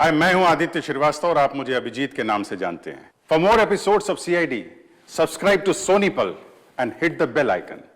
हाय, मैं हूं आदित्य श्रीवास्तव और आप मुझे अभिजीत के नाम से जानते हैं। For more episodes of CID, subscribe to Sony Pal and hit the bell icon.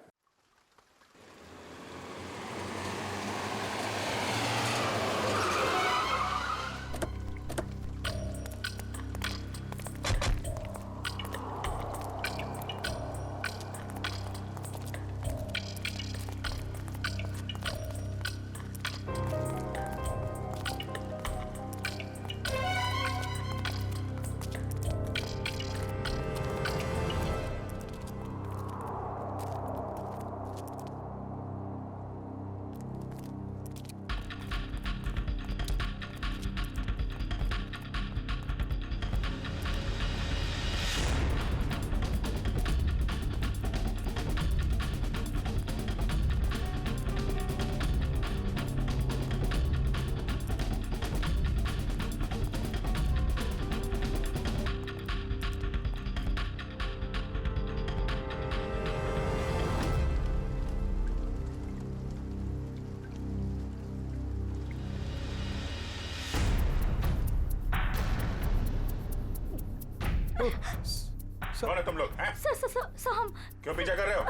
कौन है तुम लोग? सर हम क्यों पीछा कर रहे हो?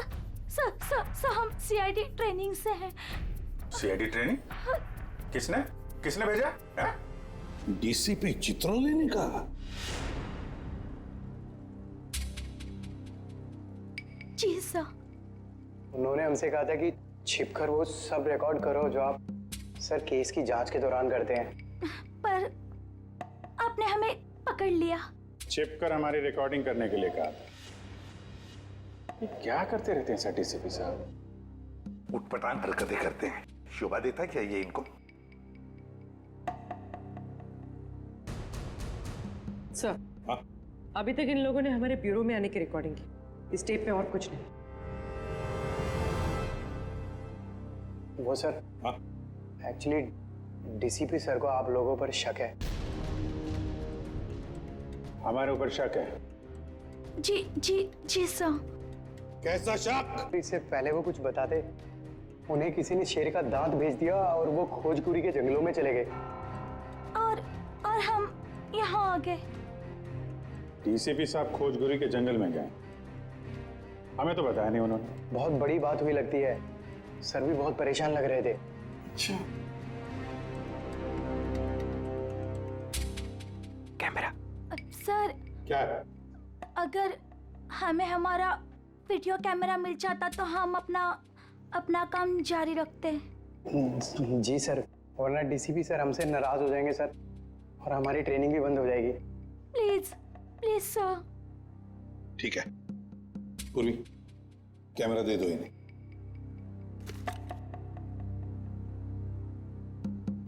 सर हम सीआईडी ट्रेनिंग से हैं। CID training? किसने किसने भेजा है? डीसीपी चित्रोले ने कहा। जी सर। उन्होंने हमसे कहा था कि छिपकर वो सब रिकॉर्ड करो जो आप सर केस की जांच के दौरान करते हैं। पर आपने हमें पकड़ लिया। छिपकर हमारी रिकॉर्डिंग करने के लिए कहा था। ये क्या करते रहते हैं सर डीसीपी साहब? उटपटांग हरकतें करते हैं। शोभा देता क्या ये इनको? सर, अभी तक इन लोगों ने हमारे ब्यूरो में आने की रिकॉर्डिंग की। इस टेप पे और कुछ नहीं। वो सर एक्चुअली डीसीपी सर को आप लोगों पर शक है। हमारे ऊपर शक है? जी सर। कैसा शक? इससे पहले वो कुछ बताते, उन्हें किसी ने शेर का दांत भेज दिया और वो खोजपुरी के जंगलों में चले गए। और हम यहाँ आ गए। डीसीपी साहब खोजगुरी के जंगल में गए? हमें तो बताया नहीं उन्होंने। बहुत बड़ी बात हुई लगती है। सर भी बहुत परेशान लग रहे थे। अच्छा, कैमरा सर, क्या है? अगर हमें हमारा वीडियो कैमरा मिल जाता तो हम अपना काम जारी रखते। जी सर, वरना डीसीपी सर हमसे नाराज हो जाएंगे सर, और हमारी ट्रेनिंग भी बंद हो जाएगी। Please sir. ठीक है। पूर्वी, कैमरा दे दो इन्हें।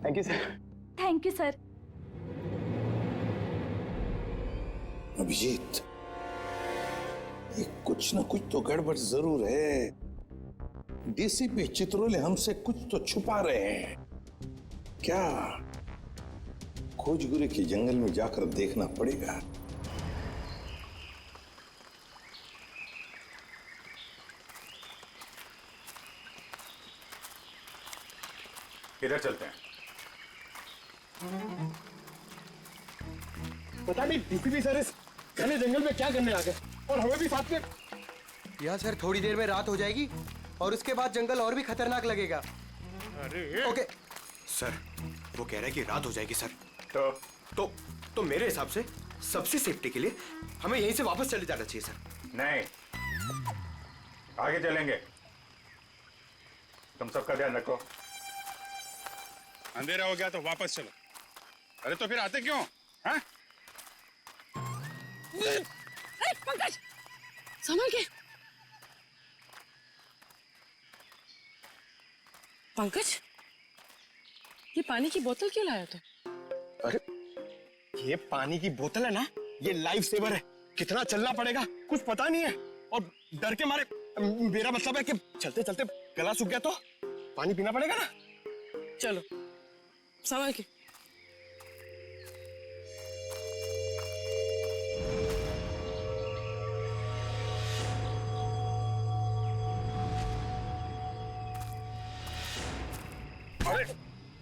Thank you sir. Thank you sir. Abhijit, ये कुछ ना कुछ तो गड़बड़ जरूर है। डीसीपी चित्रोले हमसे कुछ तो छुपा रहे हैं। क्या? खोजगुरी के जंगल में जाकर देखना पड़ेगा। किधर चलते हैं? पता नहीं डीसीपी सर इस घने जंगल में क्या करने आ गए, और हमें भी साथ में। यहाँ सर थोड़ी देर में रात हो जाएगी और उसके बाद जंगल और भी खतरनाक लगेगा। अरे ओके सर, वो कह रहे हैं कि रात हो जाएगी सर। तो मेरे हिसाब से सबसे सेफ्टी के लिए हमें यहीं से वापस चले जाना चाहिए सर। नहीं, आगे चलेंगे। तुम सबका ध्यान रखो। अंधेरा हो गया तो वापस चलो। अरे तो फिर आते क्यों? हाँ? पंकज, संभल के। पंकज, ये पानी की बोतल क्यों लाया तू? अरे ये पानी की बोतल है ना, ये लाइफ सेवर है। कितना चलना पड़ेगा कुछ पता नहीं है, और डर के मारे, मेरा मतलब है कि चलते चलते गला सूख गया तो पानी पीना पड़ेगा ना। चलो, संभल के।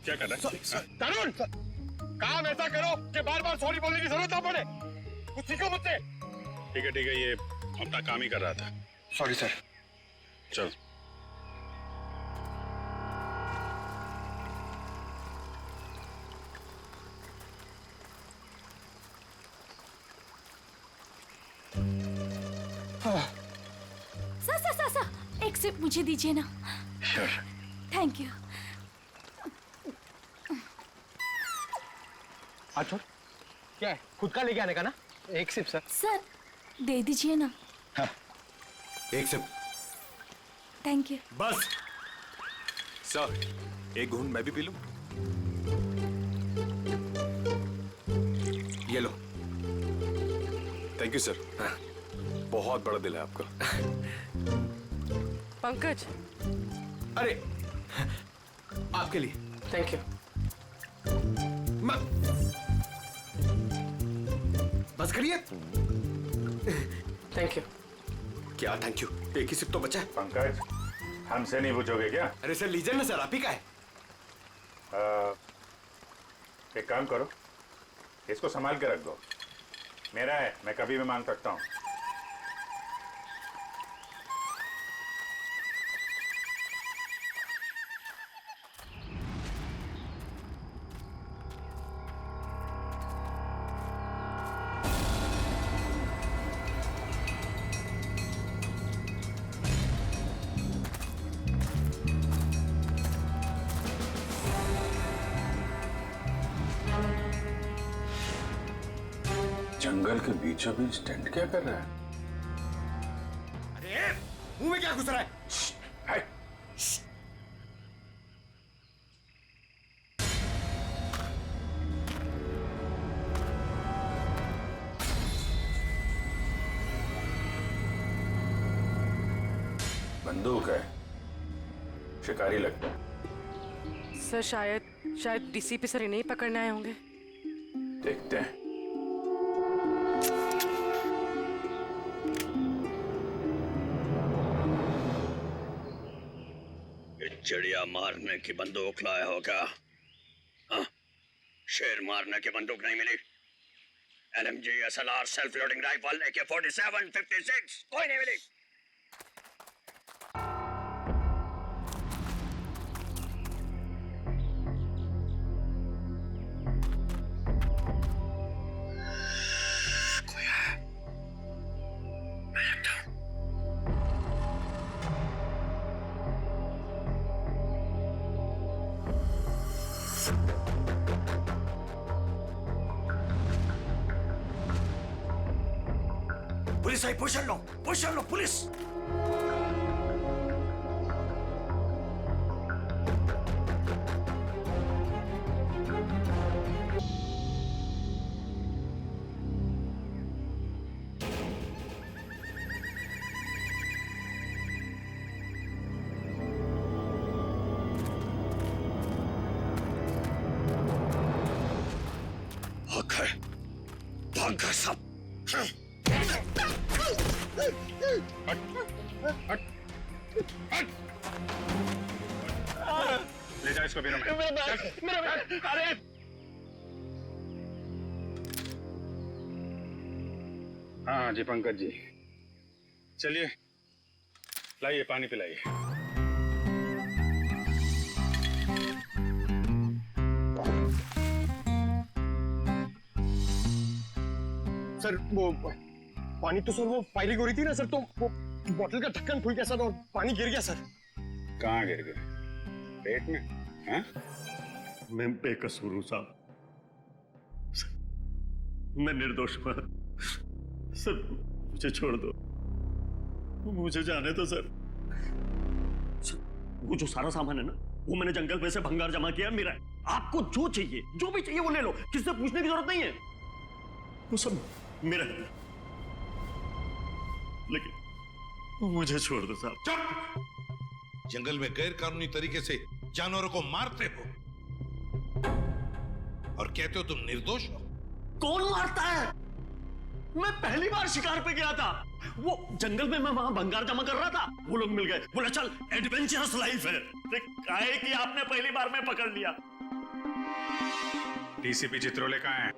क्या कर रहा है? तरुण, काम ऐसा करो कि बार बार सॉरी बोलने की जरूरत ना पड़े। कुछ सीखो मुझसे। ठीक है, ये अपना काम ही कर रहा था। Sorry sir. चल। सर एक सिप मुझे दीजिए ना। श्योर। Thank you. अच्छा क्या है, खुद का लेके आने का ना? एक सिप सर। सर दे दीजिए ना। एक सिप। Thank you. बस सर, एक घूंट मैं भी पी लूं? ये लो। Thank you sir. बहुत बड़ा दिल है आपका। पंकज, अरे आपके लिए। Thank you. बस करिए। Thank you. क्या थैंक यू? एक ही सिप तो बचा है। पंकज, हमसे नहीं पूछोगे क्या? अरे सर लीजिए ना सर, आप ही का है। एक काम करो, इसको संभाल के रख दो। मेरा है, मैं कभी भी मांग सकता हूँ। जंगल के बीचों बीच टेंट क्या कर रहा है? अरे मुंह में क्या घुस रहा है? हाय। बंदूक है, शिकारी लगता है। सर शायद डीसीपी सर इन्हें ही पकड़ने आए होंगे। देखते हैं। चिड़िया मारने की बंदूक लाया होगा। हाँ? शेर मारने की बंदूक नहीं मिली। LMG, SLR, self loading rifle, AK-47, 56 कोई नहीं मिली। कोई है? मैं लगता हूँ। पुलिस आई, पोजीशन लो पुलिस। भाग गए सब। ले जा इसको बीनों में। मेरा बैग, अरे हाँ जी पंकज जी, चलिए लाइए पानी पिलाइए। सर वो पानी तो सर वो फायरिंग हो रही थी ना सर, तो वो बोतल का ढक्कन खुल गया सर और पानी गिर गया सर। कहाँ गिर गए? पेट में? हाँ? मैं बेकसूर हूं साहब, मैं निर्दोष हूं सर, मुझे छोड़ दो, मुझे जाने दो सर। वो जो सारा सामान है ना, वो मैंने जंगल में से भंगार जमा किया मेरा है। आपको जो चाहिए, जो भी चाहिए वो ले लो, किससे पूछने की जरूरत नहीं है, वो सब मेरा है। लेकिन मुझे छोड़ दो साहब। चुप! जंगल में गैर कानूनी तरीके से जानवरों को मारते हो और कहते हो तुम निर्दोष हो। कौन मारता है? मैं पहली बार शिकार पे गया था, वो जंगल में मैं वहां भंगार जमा कर रहा था, वो लोग मिल गए, बोला चल एडवेंचरस लाइफ है। काहे कि आपने पहली बार में पकड़ लिया। डीसीपी चित्रोले कहाँ हैं?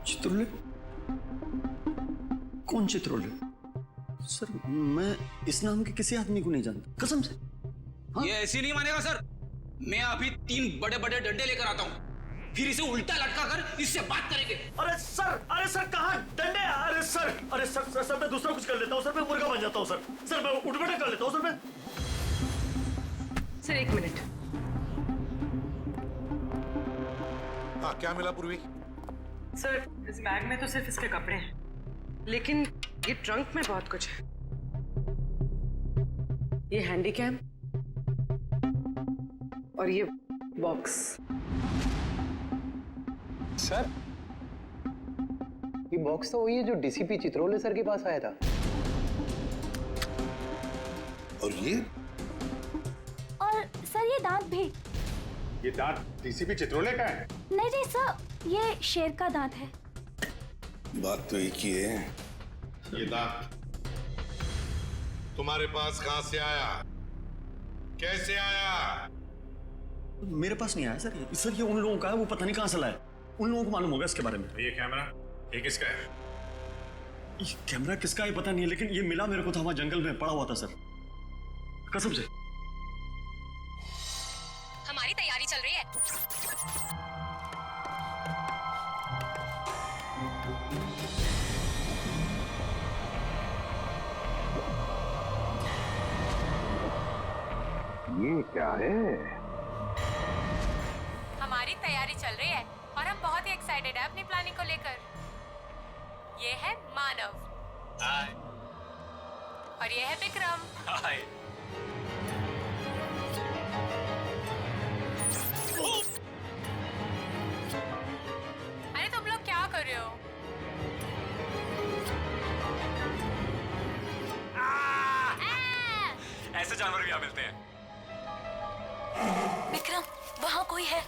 चित्रोले? कौन चित्रोले? सर मैं इस नाम के किसी आदमी को नहीं जानता, कसम से। हाँ? ये ऐसी नहीं मानेगा सर। मैं अभी 3 बड़े बड़े डंडे लेकर आता हूँ, फिर इसे उल्टा लटका कर इससे बात करेंगे। अरे सर कहाँ डंडे? अरे सर मैं दूसरा कुछ कर लेता हूँ सर, मैं मुर्गा बन जाता हूँ सर मैं उठ बैठा कर लेता हूँ सर मैं। Sir 1 minute. हाँ, क्या मिला पूर्वी? सर इस बैग में तो सिर्फ इसके कपड़े हैं, लेकिन ये ट्रंक में बहुत कुछ है। ये हैंडी कैम और ये बॉक्स। सर ये बॉक्स तो वही है जो डीसीपी चित्रोले सर के पास आया था। और ये? और सर ये दांत भी। ये दांत डीसीपी चित्रोले का है? नहीं नहीं सर, ये शेर का दांत है। बात तो एक ही है। ये दांत तुम्हारे पास कहां से आया? कैसे आया? मेरे पास नहीं आया सर ये उन लोगों का है, वो पता नहीं कहां से लाया। उन लोगों को मालूम होगा इसके बारे में। ये कैमरा ये किसका है? ये कैमरा किसका है पता नहीं है, लेकिन ये मिला मेरे को था वहां जंगल में पड़ा हुआ था सर, कसम से। हमारी तैयारी चल रही है। ये क्या है? हमारी तैयारी चल रही है और हम बहुत ही एक्साइटेड है अपनी प्लानिंग को लेकर। ये है मानव। हाय। और ये है विक्रम। हाय। अरे तुम लोग क्या कर रहे हो? ऐसे जानवर भी यहाँ मिलते हैं। विक्रम वहाँ कोई है।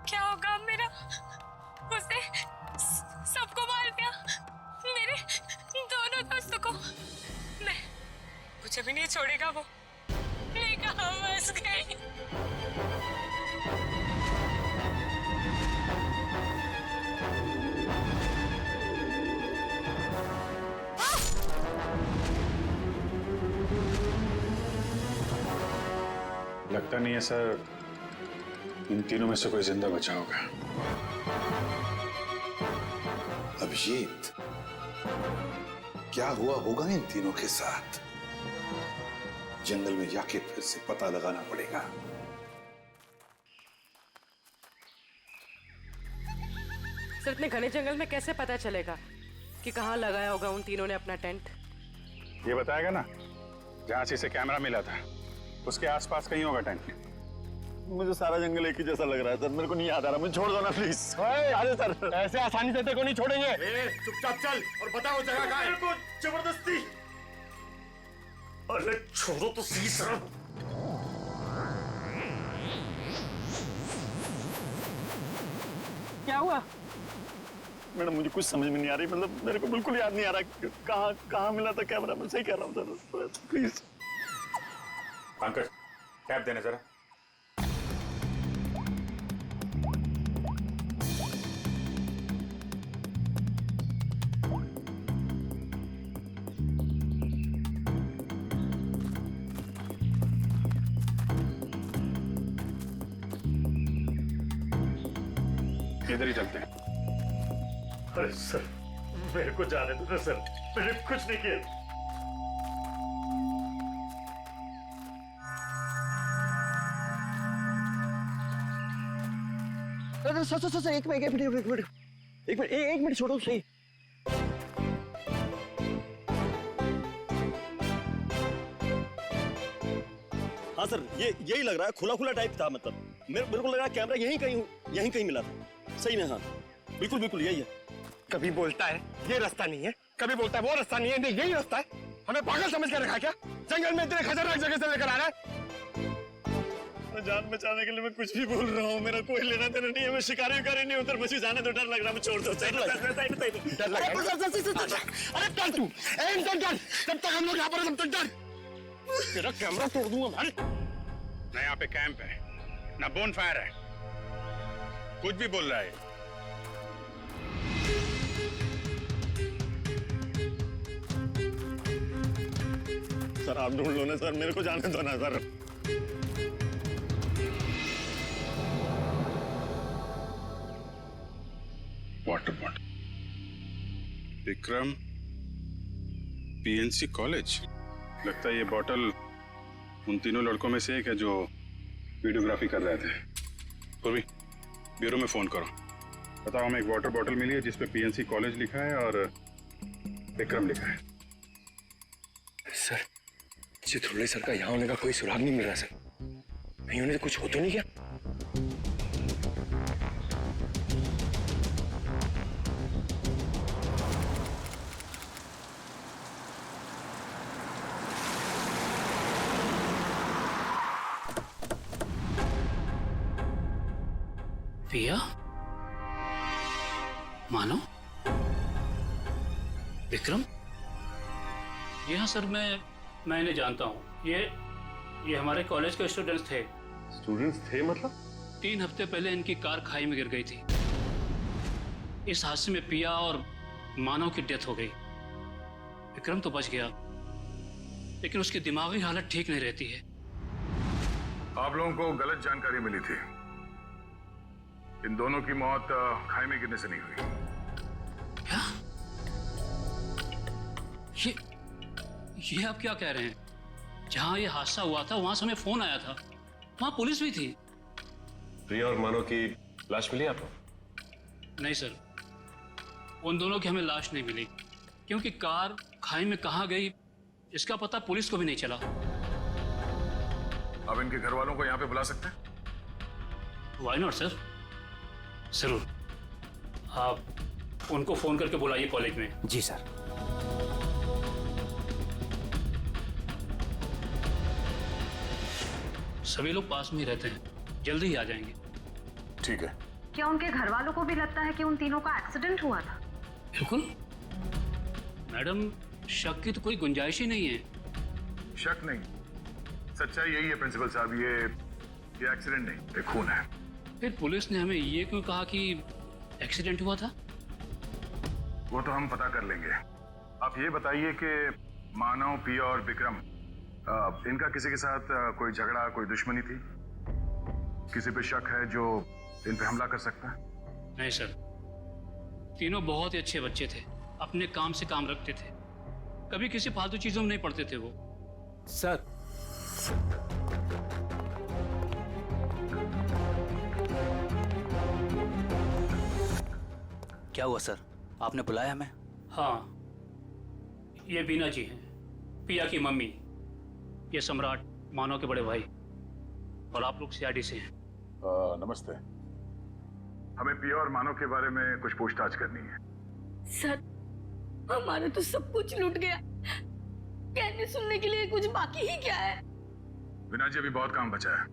क्या होगा मेरा? उसने सबको मार दिया, मेरे दोनों दोस्तों को। मुझे भी नहीं छोड़ेगा वो। मैं कहाँ फंस गई? लगता नहीं है सर इन तीनों में से कोई जिंदा बचा होगा। अभिजीत, क्या हुआ होगा इन तीनों के साथ? जंगल में जाके फिर से पता लगाना पड़ेगा। सर इतने घने जंगल में कैसे पता चलेगा कि कहाँ लगाया होगा उन तीनों ने अपना टेंट? ये बताएगा ना, जहां से इसे कैमरा मिला था उसके आसपास कहीं होगा टेंट। मुझे सारा जंगल एक ही जैसा लग रहा है सर, मेरे को नहीं याद आ रहा, मुझे छोड़ दो ना प्लीज। अरे सर ऐसे आसानी से तेरे को नहीं छोड़ेंगे। चुपचाप चल और बता वो जगह कहाँ है। मेरे को जबरदस्ती। अरे छोड़ो तो सही सर। क्या हुआ? मैडम मुझे कुछ समझ में नहीं आ रही, मतलब मेरे को बिल्कुल याद नहीं आ रहा कहाँ मिला था कैमरा। मैं सही कह रहा हूँ सर, प्लीज। पंकज कैप देना जरा। इधर ही चलते हैं। अरे सर मेरे को जाने दो ना सर, मैंने कुछ नहीं किया। सर एक मिनट छोड़ो सही। हाँ सर, ये यही लग रहा है, खुला खुला टाइप था, मतलब मेरे को लग रहा है कैमरा यहीं कहीं मिला था। सही में हाँ, बिल्कुल यही है। कभी बोलता है ये रास्ता नहीं है, कभी बोलता है वो रास्ता नहीं है, नहीं यही रास्ता है। हमें पागल समझ कर रखा क्या? जंगल में इतने खतरनाक जगह से लेकर आ रहा है। मैं जान बचाने के लिए मैं कुछ भी बोल रहा हूँ, मेरा कोई लेना देना नहीं है, मैं शिकारी नहीं उधर, मुझे जाने तो डर लग रहा है, मैं छोड़ दो। डर लग रहा है। अरे डर तू, डर, जब तक हम लोग यहाँ पर हैं, तब तक डर। तेरा कैमरा तोड़ दूंगा भाई। ना यहाँ पे कैंप है, ना बोन फायर है, कुछ भी बोल रहा है। सर आप ढूंढ लो ना सर, मेरे को जाने दो ना sir. Water bottle, Vikram PNC college. लगता है ये बॉटल उन तीनों लड़कों में से एक है जो वीडियोग्राफी कर रहे थे। पूर्वी, ब्यूरो में फोन करो, बताओ हमें एक वाटर बॉटल मिली है जिसपे पीएनसी कॉलेज लिखा है और विक्रम लिखा है। सर, चित्रोले सर का यहाँ होने का कोई सुराग नहीं मिल रहा सर। कहीं उन्हें कुछ हो तो नहीं क्या? पिया, मानो, विक्रम। जी हाँ सर, मैं इन्हें जानता हूँ। ये हमारे कॉलेज के स्टूडेंट्स थे। स्टूडेंट्स थे मतलब? 3 हफ्ते पहले इनकी कार खाई में गिर गई थी। इस हादसे में पिया और मानव की डेथ हो गई। विक्रम तो बच गया, लेकिन उसकी दिमागी हालत ठीक नहीं रहती है। आप लोगों को गलत जानकारी मिली थी। इन दोनों की मौत खाई में गिरने से नहीं हुई। क्या? ये आप क्या कह रहे हैं? जहां ये हादसा हुआ था वहां से हमें फोन आया था, वहां पुलिस भी थी। प्रिया और मानव की लाश मिली आपको? नहीं सर, उन दोनों की हमें लाश नहीं मिली, क्योंकि कार खाई में कहाँ गई इसका पता पुलिस को भी नहीं चला। अब इनके घर वालों को यहाँ पे बुला सकते हैं? व्हाई नॉट सर, जरूर। आप उनको फोन करके बुलाइए कॉलेज में। जी सर। सभी लोग पास में ही रहते हैं, जल्दी ही आ जाएंगे। ठीक है। क्या उनके घर वालों को भी लगता है कि उन तीनों का एक्सीडेंट हुआ था? बिल्कुल मैडम, शक की तो कोई गुंजाइश ही नहीं है। शक नहीं, सच्चाई यही है प्रिंसिपल साहब, ये एक्सीडेंट नहीं, ये खून है। फिर पुलिस ने हमें ये क्यों कहा कि एक्सीडेंट हुआ था? वो तो हम पता कर लेंगे। आप ये बताइए कि मानव, पिया और विक्रम, इनका किसी के साथ कोई झगड़ा, कोई दुश्मनी थी? किसी पे शक है जो इन पे हमला कर सकता है? नहीं सर, तीनों बहुत ही अच्छे बच्चे थे, अपने काम से काम रखते थे, कभी किसी फालतू चीजों में नहीं पड़ते थे वो। सर, क्या हुआ सर, आपने बुलाया हमें? हाँ, ये बीना जी हैं, पिया की मम्मी, ये सम्राट, मानव के बड़े भाई, और आप लोग सीआईडी से हैं। नमस्ते। हमें पिया और मानव के बारे में कुछ पूछताछ करनी है। सर, हमारा तो सब कुछ लूट गया, कहने सुनने के लिए कुछ बाकी ही क्या है? विना जी, अभी बहुत काम बचा है।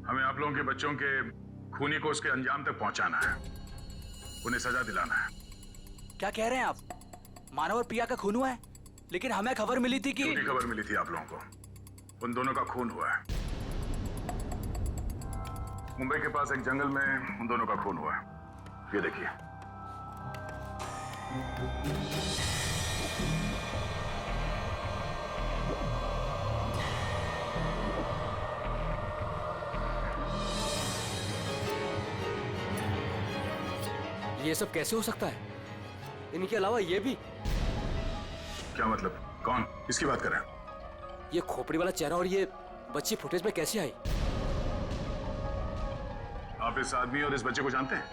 हमें आप लोगों के बच्चों के खूनी को उसके अंजाम तक पहुंचाना है, उन्हें सजा दिलाना है। क्या कह रहे हैं आप? मानव और पिया का खून हुआ है, लेकिन हमें खबर मिली थी कि... झूठी खबर मिली थी आप लोगों को। उन दोनों का खून हुआ है। मुंबई के पास एक जंगल में उन दोनों का खून हुआ है। ये देखिए। ये सब कैसे हो सकता है? इनके अलावा ये भी? क्या मतलब? कौन? किसकी बात कर रहे हैं? ये खोपड़ी वाला चेहरा और ये बच्ची फुटेज में कैसे आई? आप इस आदमी और इस बच्चे को जानते हैं?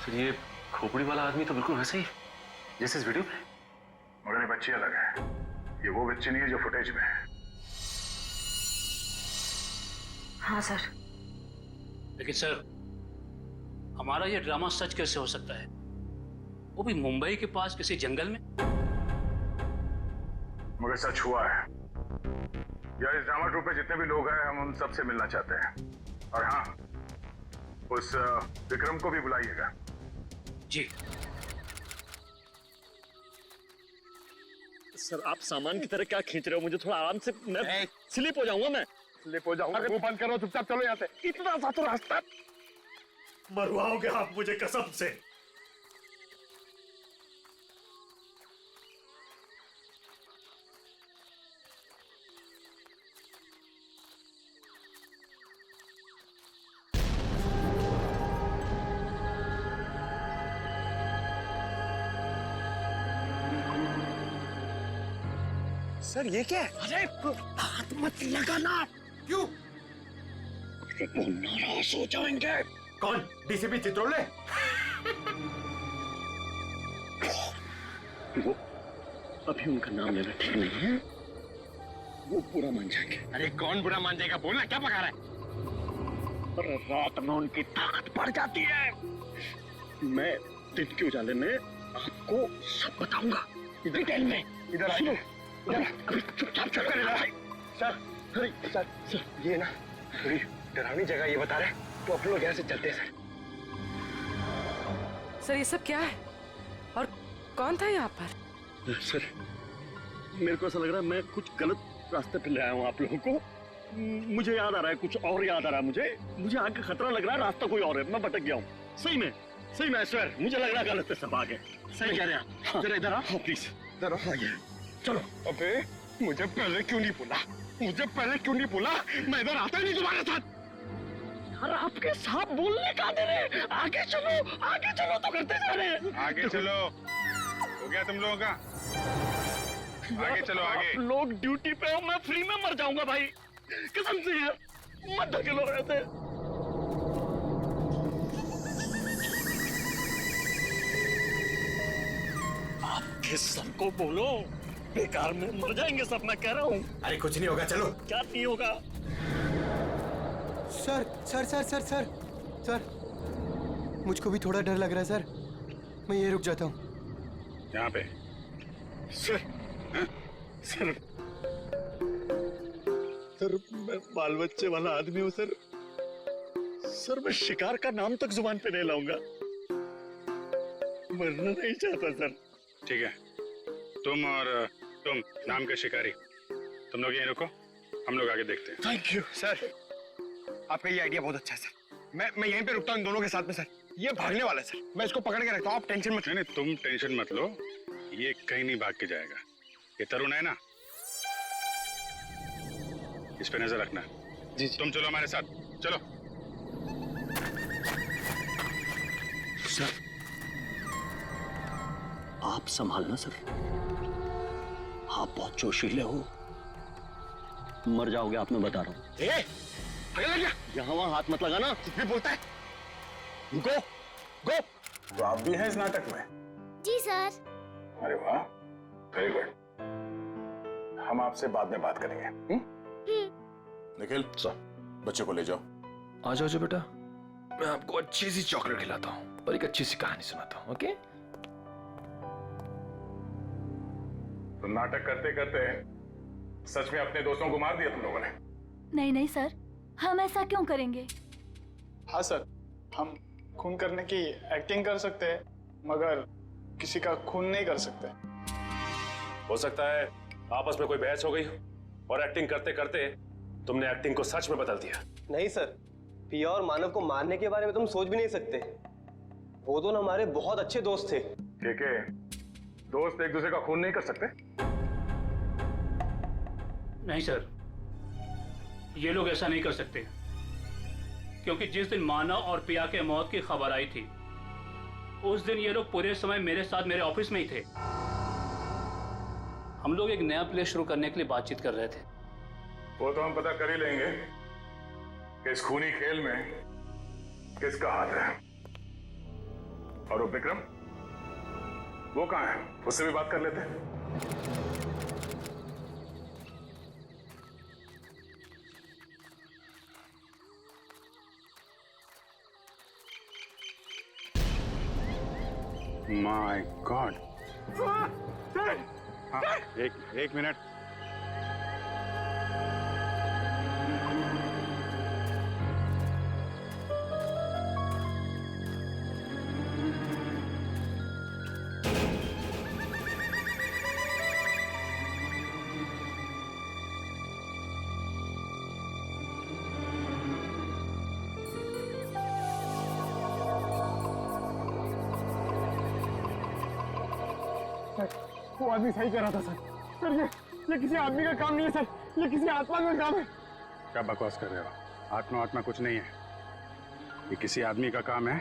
सर ये खोपड़ी वाला आदमी तो बिल्कुल वैसा ही जैसे इस वीडियो में, मगर ये बच्ची अलग है। ये वो बच्ची नहीं है जो फुटेज में है। हाँ सर। लेकिन सर हमारा ये ड्रामा सच कैसे हो सकता है, वो भी मुंबई के पास किसी जंगल में? मगर सच हुआ है यार। इस ड्रामा ट्रूप में जितने भी लोग हैं हम उन सबसे मिलना चाहते हैं। और हाँ, उस विक्रम को भी बुलाइएगा। जी सर आप सामान की तरह क्या खींच रहे हो? मुझे थोड़ा आराम से, मैं स्लिप हो जाऊंगा। मैं स्लिप हो जाऊंगा? मुंह बंद करो, चुपचाप चलो यहाँ से। इतना सा तो रास्ता। मरवाओगे आप मुझे कसम से। सर ये क्या है? अरे हाथ मत लगाना। क्यों? वो नाराज हो जाएंगे। कौन? डीसीपी चित्रोले? वो अभी उनका नाम लेना ठीक नहीं है। वो बुरा मान जाएंगे। अरे कौन बुरा मान जाएगा? बोलना, क्या पका रहा है? पर रात में उनकी ताकत बढ़ जाती है। मैं दिन के उजाले में आपको सब बताऊंगा डिटेल में। इधर आइए। अभी चुपचाप चलो। सर सर ये ना थोड़ी डरावनी जगह ये बता रहे, तो अपन लोग यहाँ से चलते हैं सर। सर ये सब क्या है और कौन था यहाँ पर? सर मेरे को ऐसा लग रहा है मैं कुछ गलत रास्ते पे ले आया हूँ आप लोगों को। मुझे याद आ रहा है कुछ और याद आ रहा है। मुझे आगे खतरा लग रहा है, रास्ता कोई और है। मैं भटक गया हूँ। सही में सर मुझे लग रहा है गलत है सब आगे। सही कह रहे हैं आप। जरा इधर आओ प्लीज। इधर आइए। चलो। अबे मुझे पहले क्यों नहीं बोला? मैं इधर आता ही नहीं तुम्हारे साथ। यार आपके साथ बोलने का दे रहे। आगे चलो तो करते जा रहे हैं। आगे चलो। हो गया तुम लोगों का? आगे चलो आगे। आप लोग ड्यूटी पे हो, मैं फ्री में मर जाऊंगा भाई कसम से यार। मत धकेलो रहते। आपके सबको बोलो बेकार में मर जाएंगे सब, मैं कह रहा हूँ। अरे कुछ नहीं होगा, चलो। क्या नहीं होगा? Sir sir sir sir sir sir मुझको भी थोड़ा डर लग रहा है सर। मैं ये रुक जाता हूँ यहाँ पे। सर मैं बाल बच्चे वाला आदमी हूँ सर मैं शिकार का नाम तक जुबान पे नहीं लाऊंगा। मरना नहीं चाहता सर। ठीक है, तुम नाम के शिकारी, तुम लोग यहीं रुको, हम लोग आगे देखते हैं। थैंक यू सर, आपका ये आइडिया बहुत अच्छा है सर। मैं यहीं पे रुकता हूँ इन दोनों के साथ में सर। ये भागने वाला है सर, मैं इसको पकड़ के रखता हूँ, आप टेंशन मत। नहीं तुम टेंशन मत लो, ये कहीं नहीं भाग के जाएगा। ये तरुण है ना, इस पे नजर रखना। जी तुम चलो हमारे साथ, चलो। सर आप संभालना सर, आप बहुत जोशीले हो, मर जाओगे आप, मैं बता रहा हूँ। यहाँ वहाँ हाथ मत लगाना, कुछ भी बोलता है। गो गो। तो आप भी हैं इस नाटक में? जी सर। अरे वाह, वेरी गुड। हम आपसे बाद में बात करेंगे। निखिल सर, बच्चे को ले जाओ। आ जाओ बेटा, मैं आपको अच्छी सी चॉकलेट खिलाता हूँ और एक अच्छी सी कहानी सुनाता हूँ। ओके? तो नाटक करते करते सच में अपने दोस्तों को मार दिया तुम लोगों ने? नहीं सर, हम ऐसा क्यों करेंगे? हाँ सर, हम खून करने की एक्टिंग कर सकते हैं, मगर किसी का खून नहीं कर सकते। हो सकता है आपस में कोई बहस हो गई और एक्टिंग करते करते तुमने एक्टिंग को सच में बदल दिया। नहीं सर, पिया और मानव को मारने के बारे में तुम सोच भी नहीं सकते। वो दोनों हमारे बहुत अच्छे दोस्त थे। ठीक है, दोस्त एक दूसरे का खून नहीं कर सकते? नहीं सर, ये लोग ऐसा नहीं कर सकते, क्योंकि जिस दिन मानव और पिया के मौत की खबर आई थी, उस दिन ये लोग पूरे समय मेरे साथ मेरे ऑफिस में ही थे। हम लोग एक नया प्ले शुरू करने के लिए बातचीत कर रहे थे। वो तो हम पता कर ही लेंगे कि इस खूनी खेल में किसका हाथ है। और वो विक्रम, वो कहाँ है? उससे भी बात कर लेते हैं। My God. हाँ, एक मिनट। वो आदमी सही कर रहा था सर। ये किसी आदमी का काम नहीं है सर, ये किसी आत्मा का काम है। क्या बकवास कर रहे हो? आत्मा कुछ नहीं है। ये किसी आदमी का काम है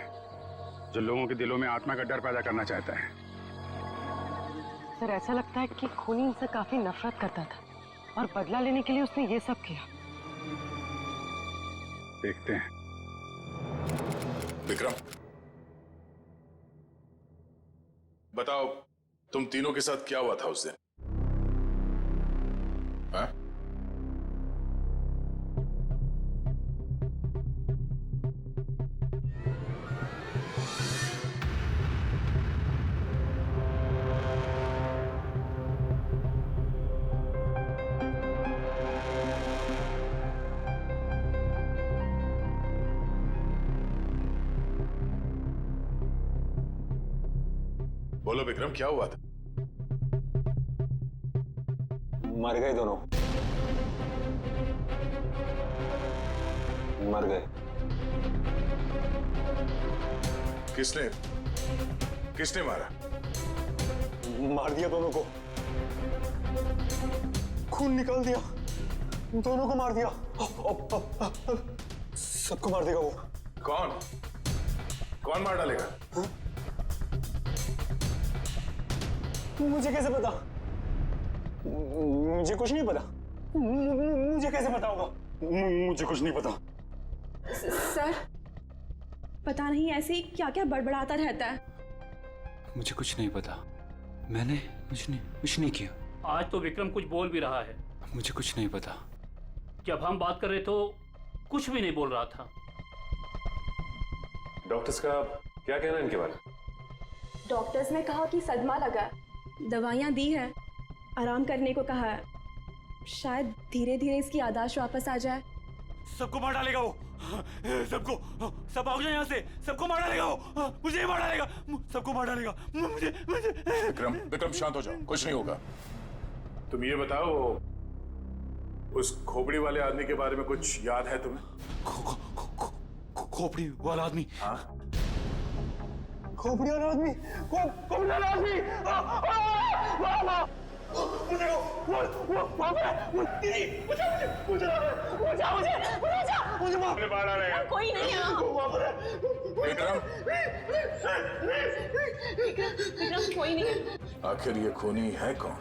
जो लोगों के दिलों में आत्मा का डर पैदा करना चाहता है। सर ऐसा लगता है कि खूनी इनसे काफी नफरत करता था और बदला लेने के लिए उसने ये सब किया। देखते हैं। विक्रम, बताओ तुम तीनों के साथ क्या हुआ था उस दिन? हाँ? बोलो विक्रम, क्या हुआ था? मर गए दोनों, मर गए। किसने मारा? मार दिया दोनों को, खून निकाल दिया, दोनों को मार दिया। सबको मार देगा वो। कौन मार डालेगा? मुझे कैसे पता? मुझे कुछ नहीं पता। मुझे कैसे पता होगा? मुझे कुछ नहीं पता। सर पता नहीं ऐसे ही क्या क्या बड़बड़ाता रहता है। मुझे कुछ नहीं पता, मैंने कुछ नहीं किया। आज तो विक्रम कुछ बोल भी रहा है। मुझे कुछ नहीं पता। जब हम बात कर रहे तो कुछ भी नहीं बोल रहा था। डॉक्टर्स का क्या कहना है इनके बारे में? डॉक्टर्स ने कहा कि सदमा लगा है, दवाइयाँ दी है, आराम करने को कहा है। शायद धीरे धीरे इसकी याददाश्त वापस आ जाए। सबको मार डालेगा वो, सबको, सब भाग जाए यहाँ से, सबको मार डालेगा वो, मुझे मार डालेगा, सबको मार डालेगा, मुझे। विक्रम शांत हो जाओ, कुछ नहीं होगा। तुम ये बताओ, उस खोपड़ी वाले आदमी के बारे में कुछ याद है तुम्हें? खोपड़ी वाला आदमी? हाँ, खोपड़ी वाला आदमी, खोपड़ी वाला आदमी। कोई नहीं है। विक्रम, विक्रम कोई नहीं है। आखिर ये खूनी है कौन?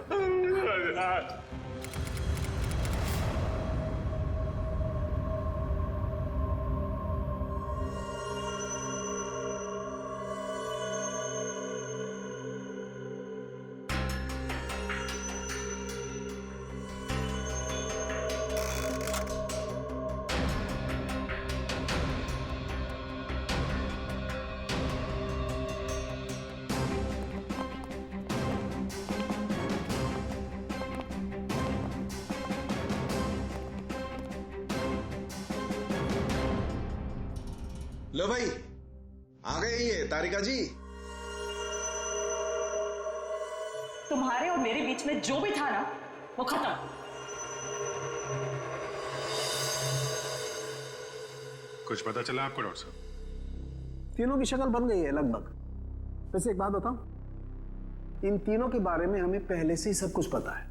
लो भाई, आ गए ये तारिका जी। तुम्हारे और मेरे बीच में जो भी था ना, वो खत्म। कुछ पता चला आपको डॉक्टर साहब? तीनों की शक्ल बन गई है लगभग। वैसे एक बात बताऊं, इन तीनों के बारे में हमें पहले से ही सब कुछ पता है।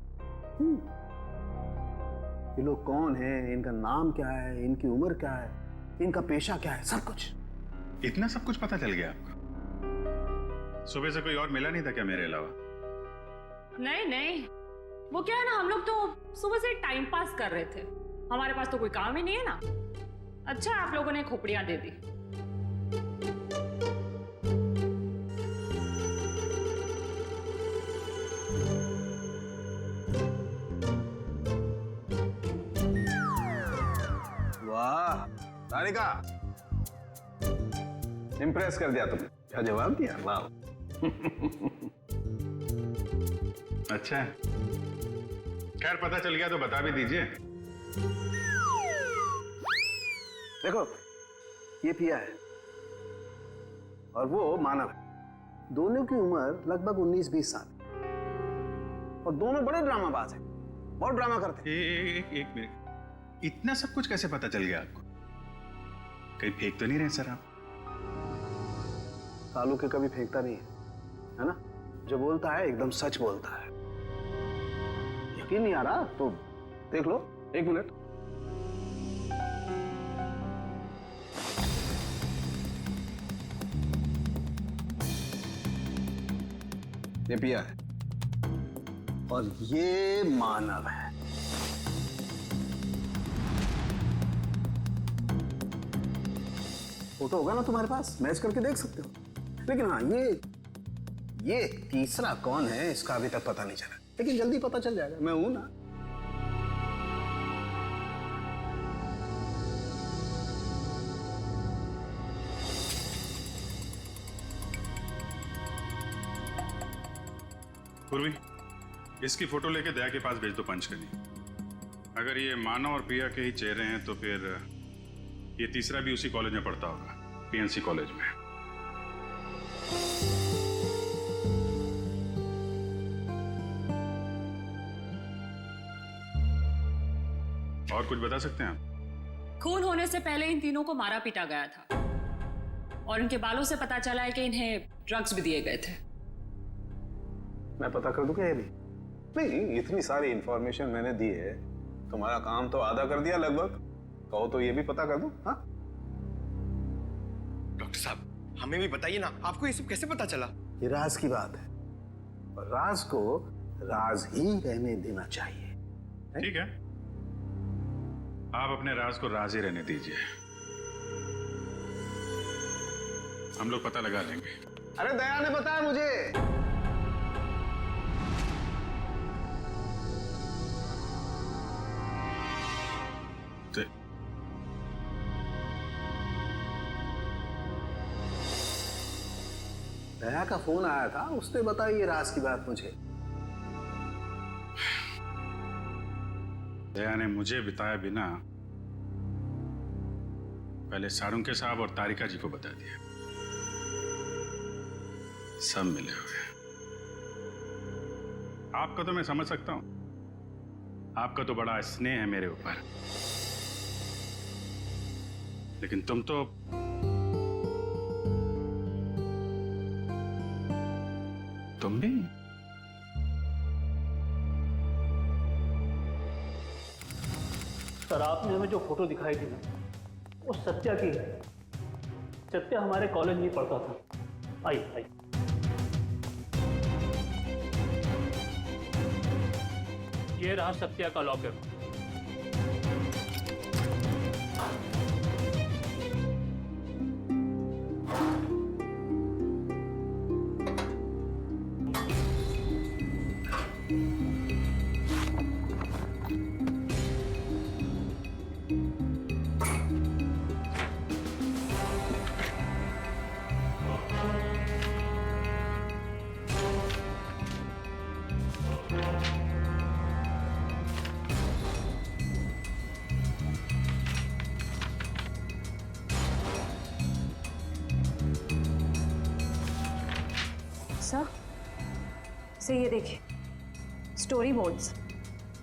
ये लोग कौन हैं, इनका नाम क्या है, इनकी उम्र क्या है, इनका पेशा क्या है, सब कुछ। इतना सब कुछ पता चल गया आपको? सुबह से कोई और मिला नहीं था क्या मेरे अलावा? नहीं, वो क्या है ना, हम लोग तो सुबह से टाइम पास कर रहे थे, हमारे पास तो कोई काम ही नहीं है ना। अच्छा आप लोगों ने खोपड़ियां दे दी। वाह तारिका, इम्प्रेस कर दिया तुमने। क्या जवाब दिया, वाह। अच्छा है, खैर पता चल गया तो बता भी दीजिए। देखो, ये पिया है और वो मानव है। दोनों की उम्र लगभग 19-20 साल और दोनों बड़े ड्रामाबाज हैं, बहुत ड्रामा करते हैं। एक मिनट, इतना सब कुछ कैसे पता चल गया आपको? कहीं फेंक तो नहीं रहे सर आप? कालू के कभी फेंकता नहीं है ना? जो बोलता है एकदम सच बोलता है। यकीन नहीं आ रहा तो देख लो, 1 मिनट। ये पिया है और ये मानव है। फोटो होगा ना तुम्हारे पास, मैच करके देख सकते हो। लेकिन हाँ, ये तीसरा कौन है इसका अभी तक पता नहीं चला, लेकिन जल्दी पता चल जाएगा। मैं हूं ना। पूर्वी, इसकी फोटो लेके दया के पास भेज दो पंच करनी। अगर ये मानव और पिया के ही चेहरे हैं तो फिर ये तीसरा भी उसी कॉलेज में पढ़ता होगा, पीएनसी कॉलेज में। और कुछ बता सकते हैं आप? खून होने से पहले इन तीनों को मारा पीटा गया था और इनके बालों से पता चला है कि इन्हें ड्रग्स भी दिए गए थे। मैं पता कर दूं क्या ये भी? नहीं, इतनी सारी इंफॉर्मेशन मैंने दी है, तुम्हारा काम तो आधा कर दिया लगभग। कहो तो ये भी पता कर दूं? हाँ डॉक्टर साहब, हमें भी बताइए ना, आपको ये सब कैसे पता चला? ये राज की बात है और राज को राज ही रहने देना चाहिए। ठीक है, आप अपने राज को राज ही रहने दीजिए, हम लोग पता लगा लेंगे। अरे दया ने बताया मुझे। दया का फोन आया था, उसने बताई ये राज की बात मुझे। दया ने मुझे बताया बिना पहले सारुंके साहब और तारिका जी को बता दिया। सब मिले हुए। आपका तो मैं समझ सकता हूं, आपका तो बड़ा स्नेह है मेरे ऊपर, लेकिन तुम तो तुम भी। सर, आपने हमें जो फोटो दिखाई थी ना, वो सत्या की है। सत्या हमारे कॉलेज में पढ़ता था। आई आई, ये रहा सत्या का लॉकर। सर ये देखिए, स्टोरी बोर्ड्स।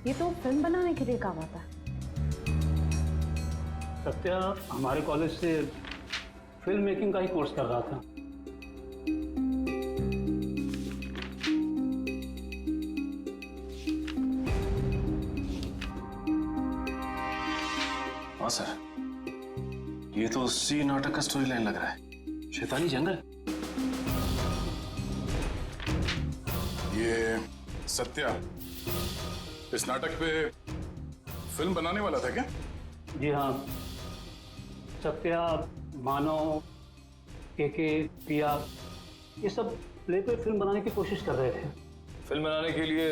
ये तो फिल्म बनाने के लिए काम आता है। सत्या हमारे कॉलेज से फिल्म मेकिंग का ही कोर्स कर रहा था। हाँ सर, ये तो उसी नाटक का स्टोरी लाइन लग रहा है, शैतानी जंगल। ये सत्या इस नाटक पे फिल्म बनाने वाला था क्या? जी हाँ, सत्या, मानव, के पिया, ये सब प्ले पे फिल्म बनाने की कोशिश कर रहे थे। फिल्म बनाने के लिए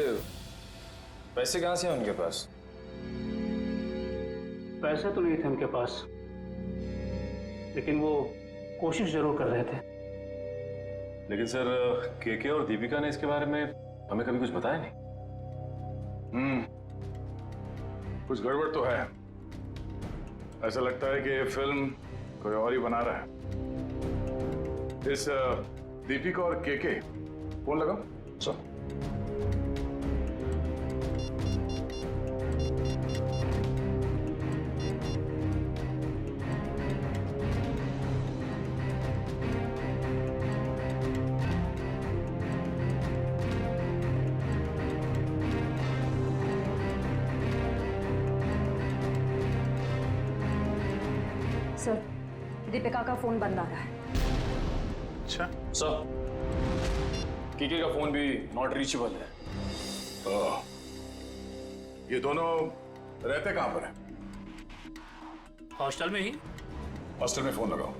पैसे कहाँ से हैं उनके पास? पैसे तो नहीं थे उनके पास, लेकिन वो कोशिश जरूर कर रहे थे। लेकिन सर, के और दीपिका ने इसके बारे में हमें कभी कुछ बताया नहीं। कुछ गड़बड़ तो है। ऐसा लगता है कि ये फिल्म कोई और ही बना रहा है। इस दीपिका और के फोन लगाओ। सर सर, दीपिका का फोन बंद आ रहा है। अच्छा सर, के का फोन भी नॉट रीचेबल है। ये दोनों रहते कहां पर है? हॉस्टल में ही। हॉस्टल में फोन लगाओ।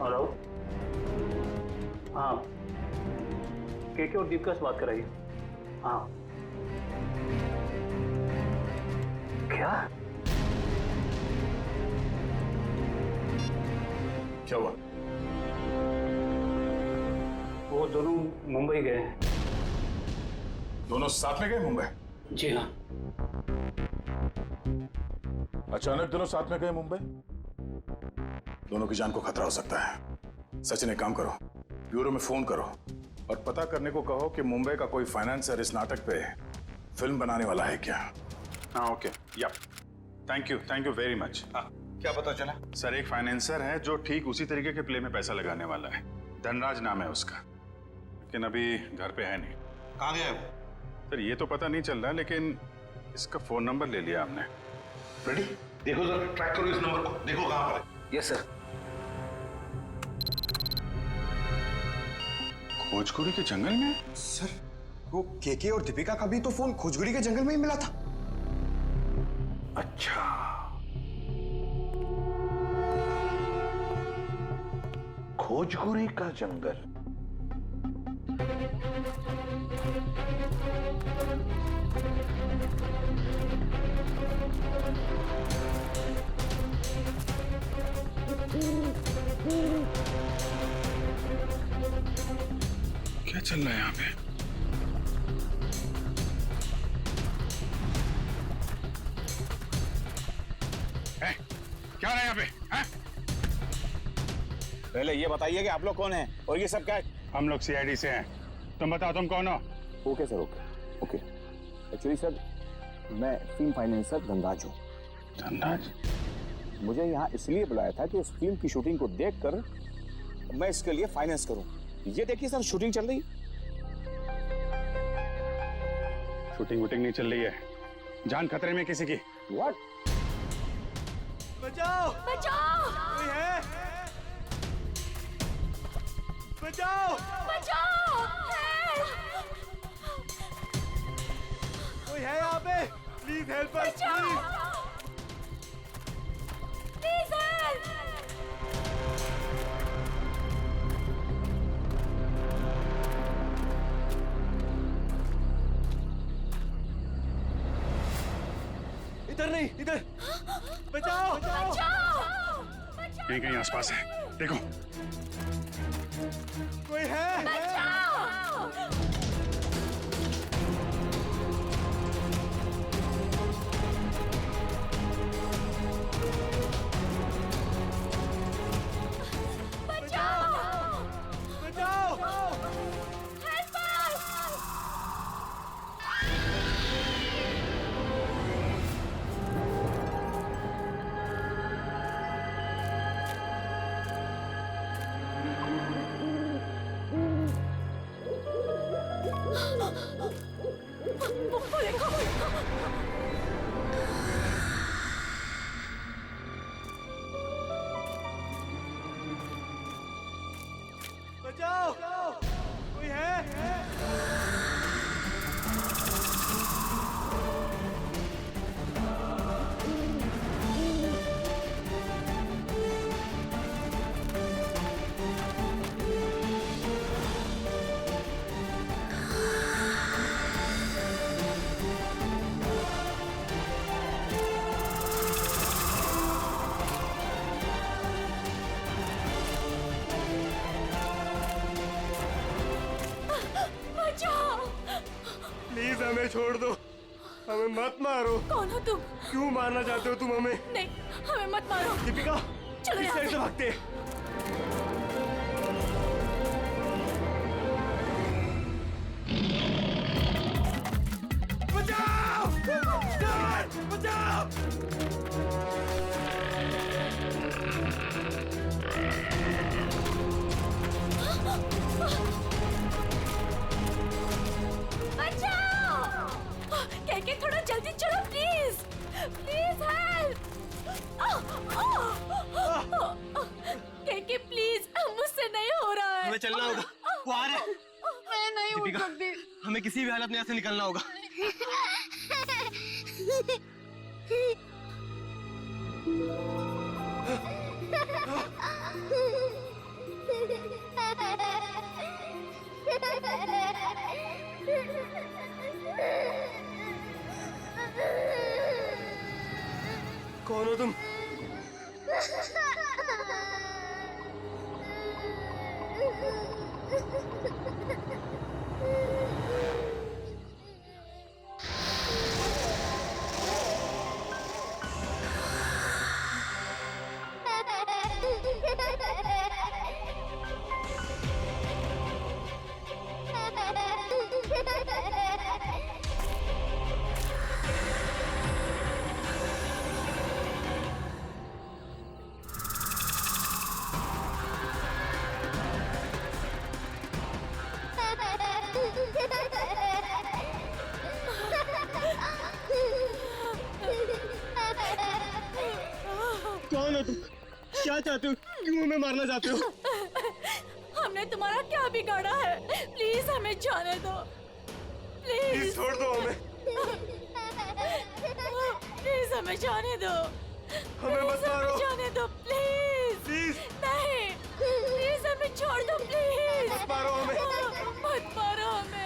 हेलो, हाँ, के और दीपिका से बात कराइए। हाँ, क्या क्या हुआ? वो दोनों मुंबई गए हैं। दोनों साथ में गए मुंबई? जी हाँ। अचानक दोनों साथ में गए मुंबई? दोनों की जान को खतरा हो सकता है। सचिन, एक काम करो, ब्यूरो में फोन करो और पता करने को कहो कि मुंबई का कोई फाइनेंसर इस नाटक पे फिल्म बनाने वाला है क्या? हाँ, ओके, या थैंक यू वेरी मच। हाँ, क्या पता चला? सर, एक फाइनेंसर है जो ठीक उसी तरीके के प्ले में पैसा लगाने वाला है। धनराज नाम है उसका, लेकिन अभी घर पे है नहीं। कहाँ गया है वो? सर, ये तो पता नहीं चल रहा, लेकिन इसका फोन नंबर ले लिया हमने। रेडी? देखो जरा, ट्रैक करो इस नंबर को, देखो कहाँ पर है। Yes sir. खोजकुड़ी के जंगल में? सर, वो के और दीपिका का भी तो फोन खोजगुड़ी के जंगल में ही मिला था। अच्छा, खोजगुरी का जंगल। क्या चल रहा है यहाँ पे? क्या रहा है यहाँ पे? है? पहले ये बताइए कि आप लोग कौन हैं और ये सब क्या है? हम लोग सीआईडी से हैं। तुम बताओ, तुम कौन हो? Okay sir, okay. Actually sir, मैं फिल्म फाइनेंसर धनराज हूँ। धनराज? मुझे यहाँ इसलिए बुलाया था कि उस फिल्म की शूटिंग को देखकर मैं इसके लिए फाइनेंस करूँ। ये देखिए सर, शूटिंग चल रही। शूटिंग वूटिंग नहीं चल रही है, जान खतरे में किसी की। व्हाट? बचाओ! बचाओ! कोई है? बचाओ! बचाओ! कोई है यहाँ पे? Please help us, please. Please help! इधर नहीं, इधर। बचाओ! कहीं कहीं आसपास है, देखो। कोई है? बचाओ! Help us! छोड़ दो, हमें मत मारो। कौन हो तुम? क्यों मारना चाहते हो तुम हमें? नहीं, हमें मत मारो। दीपिका, चलो इस यहाँ साइड से। से भागते हैं। बचाओ! डॉन! बचाओ! बचाओ! के थोड़ा जल्दी चलो प्लीज, प्लीज हेल्प। के प्लीज, मुझसे नहीं हो रहा है। हमें चलना होगा, वो आ रहे हैं। मैं नहीं उठ दीपिका, सकती। हमें किसी भी हालत में यहाँ से निकलना होगा। कौन हो तुम? कौन हो तुम? क्या चाहते हो? क्यों हमें मारना चाहते हो? हमने तुम्हारा क्या बिगाड़ा है? प्लीज हमें जाने दो, प्लीज छोड़ दो हमें। प्लीज हमें जाने दो, हमें मत प्लीज मारो। हमें जाने दो, प्लीज नहीं, प्लीज हमें छोड़ दो, प्लीज मत मारो हमें। मत मारो हमें।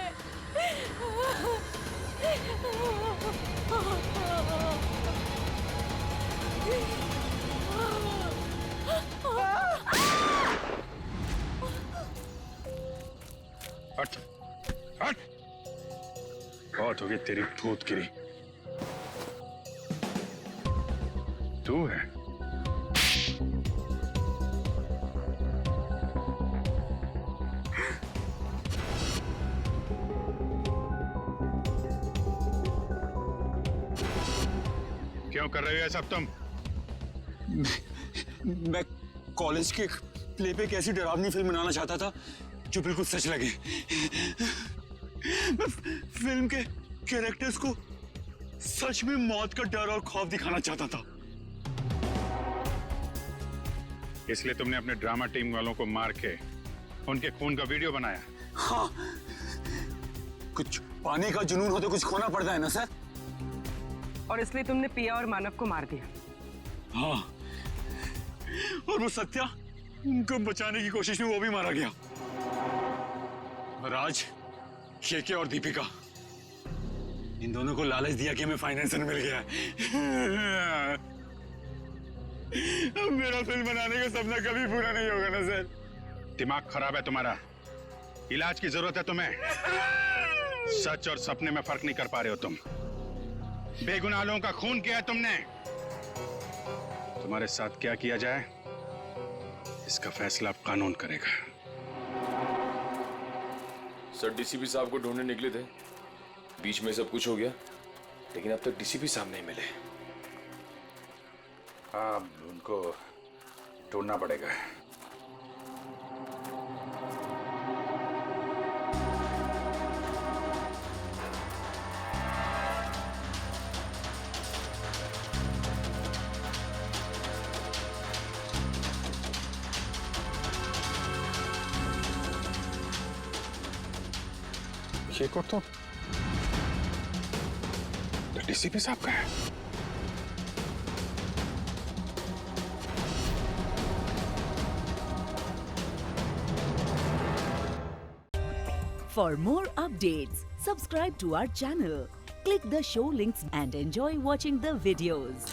हट हट, बहुत हो गई तेरी भूत गिरी। तू है? क्यों कर रहे हो ये सब तुम? मैं कॉलेज के प्ले पे एक ऐसी डरावनी फिल्म बनाना चाहता था जो बिल्कुल सच लगे। मैं फिल्म के कैरेक्टर्स को सच में मौत का डर और खौफ दिखाना चाहता था। इसलिए तुमने अपने ड्रामा टीम वालों को मार के उनके खून का वीडियो बनाया? हाँ, कुछ पाने का जुनून हो तो कुछ खोना पड़ता है ना सर। और इसलिए तुमने पिया और मानव को मार दिया। हाँ, और वो सत्या, उनको बचाने की कोशिश में वो भी मारा गया। राज, केके और दीपिका, इन दोनों को लालच दिया कि हमें फाइनेंसर मिल गया है। अब मेरा फिल्म बनाने का सपना कभी पूरा नहीं होगा ना सर। दिमाग खराब है तुम्हारा, इलाज की जरूरत है तुम्हें। सच और सपने में फर्क नहीं कर पा रहे हो तुम। बेगुनाह लोगों का खून किया है तुमने। तुम्हारे साथ क्या किया जाए इसका फैसला अब कानून करेगा। सर, डीसीपी साहब को ढूंढने निकले थे, बीच में सब कुछ हो गया, लेकिन अब तक डीसीपी साहब नहीं मिले। हाँ, उनको ढूंढना पड़ेगा। ये को तो डीसीपी साहब का है। For more updates, subscribe to our channel, click the show links and enjoy watching the videos.